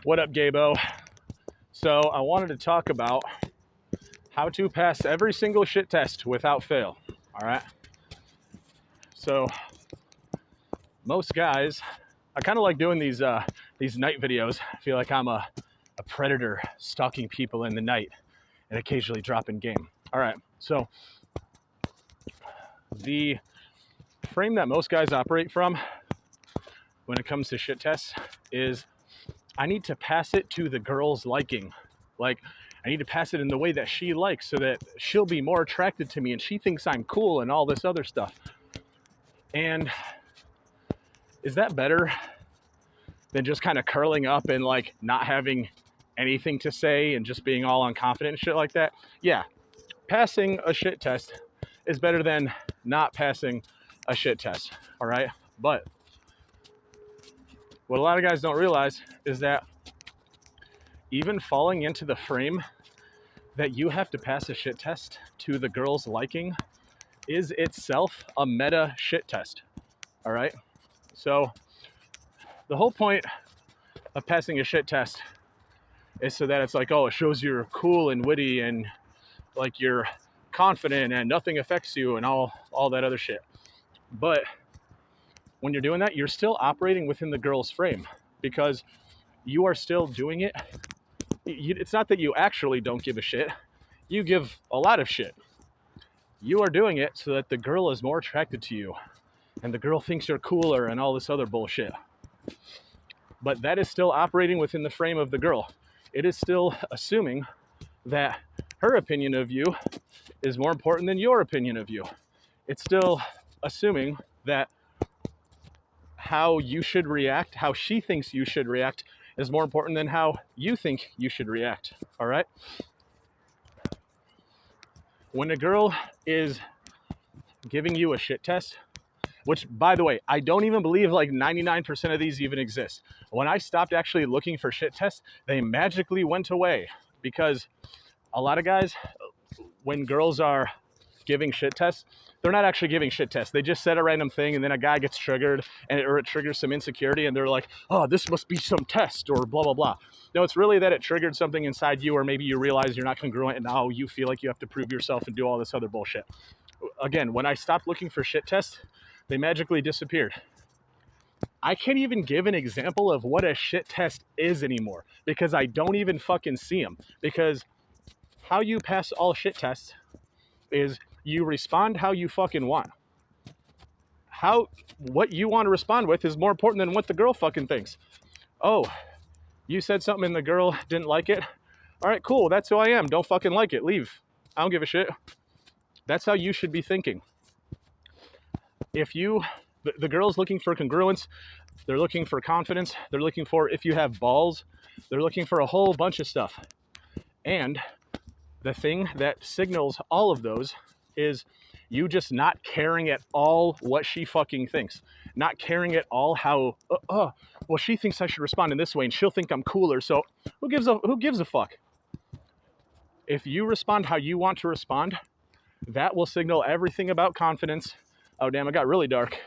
What up, Gabo? So I wanted to talk about how to pass every single shit test without fail. All right. So most guys, I kind of like doing these night videos. I feel like I'm a predator stalking people in the night and occasionally dropping game. All right. So the frame that most guys operate from when it comes to shit tests is I need to pass it to the girl's liking. Like, I need to pass it in the way that she likes so that she'll be more attracted to me and she thinks I'm cool and all this other stuff. And is that better than just kind of curling up and like not having anything to say and just being all unconfident and shit like that? Yeah, passing a shit test is better than not passing a shit test, all right? But what a lot of guys don't realize is that even falling into the frame that you have to pass a shit test to the girl's liking is itself a meta shit test, all right? So the whole point of passing a shit test is so that it's like, oh, it shows you're cool and witty and like you're confident and nothing affects you and all that other shit. But when you're doing that, you're still operating within the girl's frame because you are still doing it. It's not that you actually don't give a shit. You give a lot of shit. You are doing it so that the girl is more attracted to you and the girl thinks you're cooler and all this other bullshit. But that is still operating within the frame of the girl. It is still assuming that her opinion of you is more important than your opinion of you. It's still assuming that how you should react, how she thinks you should react, is more important than how you think you should react, all right? When a girl is giving you a shit test, which, by the way, I don't even believe like 99% of these even exist. When I stopped actually looking for shit tests, they magically went away because a lot of guys, when girls are giving shit tests, they're not actually giving shit tests. They just said a random thing and then a guy gets triggered or it triggers some insecurity and they're like, oh, this must be some test or blah, blah, blah. No, it's really that it triggered something inside you, or maybe you realize you're not congruent and now you feel like you have to prove yourself and do all this other bullshit. Again, when I stopped looking for shit tests, they magically disappeared. I can't even give an example of what a shit test is anymore because I don't even fucking see them. Because how you pass all shit tests is you respond how you fucking want. What you want to respond with is more important than what the girl fucking thinks. Oh, you said something and the girl didn't like it? All right, cool. That's who I am. Don't fucking like it. Leave. I don't give a shit. That's how you should be thinking. If the girl's looking for congruence, they're looking for confidence, they're looking for if you have balls, they're looking for a whole bunch of stuff. And the thing that signals all of those is you just not caring at all what she fucking thinks. Not caring at all how, well, she thinks I should respond in this way and she'll think I'm cooler, so who gives a fuck? If you respond how you want to respond, that will signal everything about confidence. Oh, damn, it got really dark.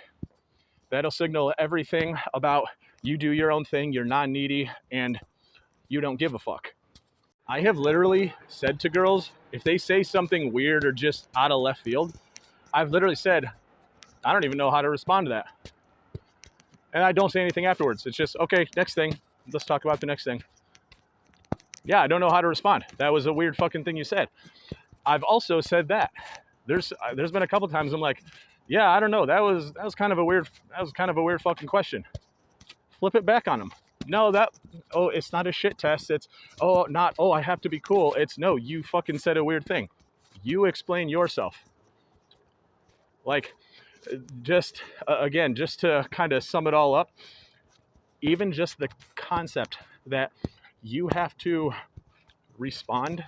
That'll signal everything about you do your own thing, you're non-needy, and you don't give a fuck. I have literally said to girls, if they say something weird or just out of left field, I've literally said, I don't even know how to respond to that. And I don't say anything afterwards. It's just, okay, next thing. Let's talk about the next thing. Yeah, I don't know how to respond. That was a weird fucking thing you said. I've also said that. There's been a couple times I'm like, yeah, I don't know. That was kind of a weird fucking question. Flip it back on them. No, it's not a shit test. It's, I have to be cool. It's, no, you fucking said a weird thing. You explain yourself. Like, just to kind of sum it all up, even just the concept that you have to respond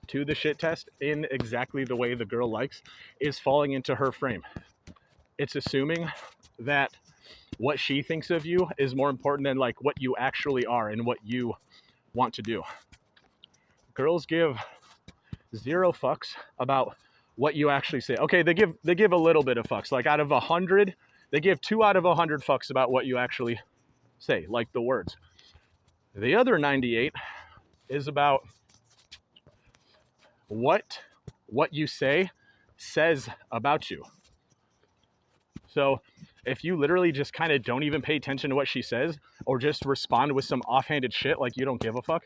to the shit test in exactly the way the girl likes is falling into her frame. It's assuming that what she thinks of you is more important than like what you actually are and what you want to do. Girls give zero fucks about what you actually say. Okay, they give a little bit of fucks. Like out of 100, they give 2 out of 100 fucks about what you actually say, like the words. The other 98 is about what you say says about you. So if you literally just kind of don't even pay attention to what she says, or just respond with some offhanded shit like you don't give a fuck,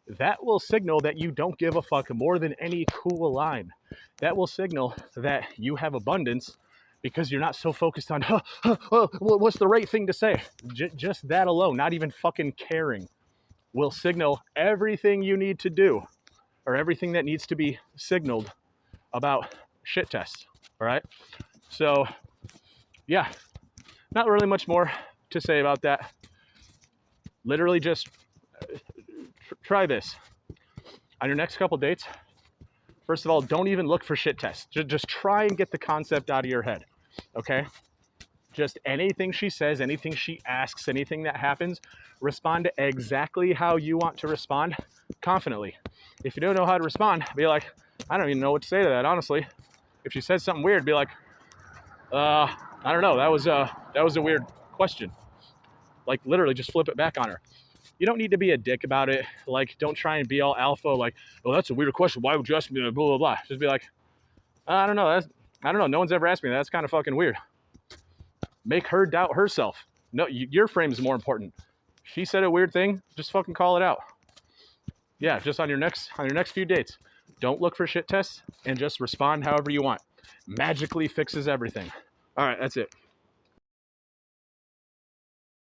that will signal that you don't give a fuck more than any cool line. That will signal that you have abundance because you're not so focused on, what's the right thing to say? Just that alone, not even fucking caring, will signal everything you need to do, or everything that needs to be signaled about shit tests. All right. So yeah, not really much more to say about that. Literally just try this on your next couple dates. First of all, don't even look for shit tests. Just try and get the concept out of your head. Okay. Just anything she says, anything she asks, anything that happens, respond to exactly how you want to respond confidently. If you don't know how to respond, be like, I don't even know what to say to that, honestly. If she says something weird, be like, I don't know, that was a weird question. Like, literally just flip it back on her. You don't need to be a dick about it. Like, don't try and be all alpha, like, oh, that's a weird question, why would you ask me that, blah, blah, blah. Just be like, I don't know, no one's ever asked me that, that's kind of fucking weird. Make her doubt herself. No, your frame is more important. She said a weird thing, just fucking call it out. Yeah, just on your next few dates, don't look for shit tests and just respond however you want. Magically fixes everything. All right, that's it.